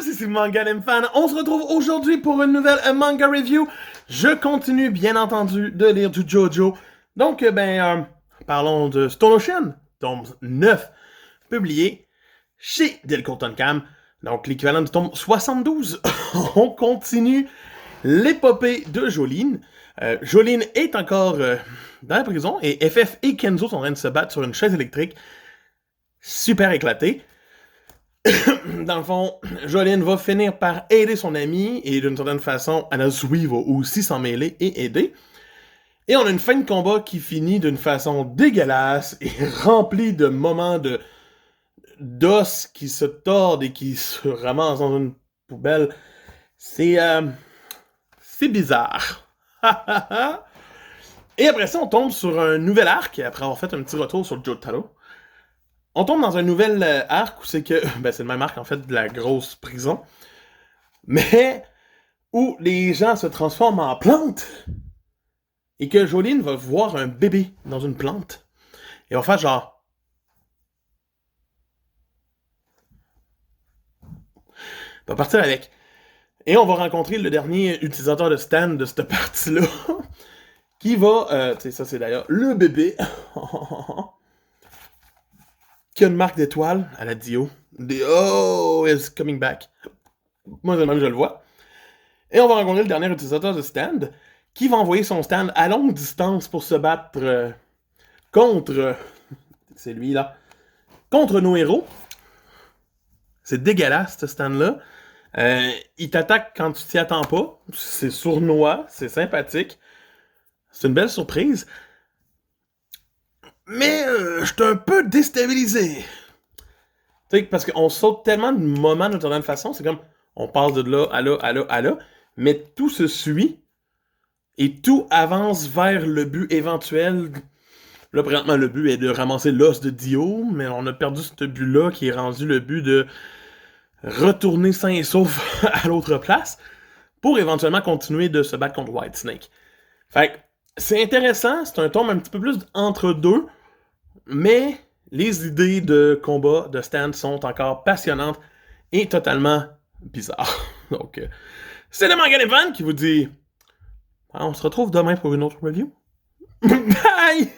tous, ici Manga Fan. On se retrouve aujourd'hui pour une nouvelle manga review. Je continue, bien entendu, de lire du JoJo. Donc, parlons de Stone Ocean, tome 9, publié chez Delcourt Tonkam. Donc, l'équivalent du tome 72. On continue l'épopée de Jolyne. Jolyne est encore dans la prison et FF et Kenzo sont en train de se battre sur une chaise électrique super éclatée. Dans le fond, Jolyne va finir par aider son ami et d'une certaine façon, Anasui va aussi s'en mêler et aider. Et on a une fin de combat qui finit d'une façon dégueulasse et remplie de moments d'os qui se tordent et qui se ramassent dans une poubelle. C'est bizarre. Et après ça, on tombe sur un nouvel arc, après avoir fait un petit retour sur Jotaro. On tombe dans un nouvel arc où c'est que... c'est le même arc, en fait, de la grosse prison. Mais où les gens se transforment en plantes. Et que Jolyne va voir un bébé dans une plante. Et va faire genre... va partir avec. Et on va rencontrer le dernier utilisateur de stand de cette partie-là. Qui va... tu sais, ça c'est d'ailleurs le bébé... qui a une marque d'étoile à la Dio. Oh, it's coming back. Moi, même, je le vois. Et on va rencontrer le dernier utilisateur de stand qui va envoyer son stand à longue distance pour se battre contre... c'est lui, là. Contre nos héros. C'est dégueulasse, ce stand-là. Il t'attaque quand tu t'y attends pas. C'est sournois, c'est sympathique. C'est une belle surprise. Mais je suis un peu déstabilisé. Tu sais, parce qu'on saute tellement de moments d'une certaine façon, c'est comme, on passe de là à là, à là, à là, mais tout se suit, et tout avance vers le but éventuel. Là, présentement, le but est de ramasser l'os de Dio, mais on a perdu ce but-là, qui est rendu le but de retourner sain et sauf à l'autre place, pour éventuellement continuer de se battre contre Whitesnake. Fait que, c'est intéressant, c'est un tome un petit peu plus entre deux, mais les idées de combat de stand sont encore passionnantes et totalement bizarres. Donc, c'est le Manga Fan qui vous dit on se retrouve demain pour une autre review. Bye!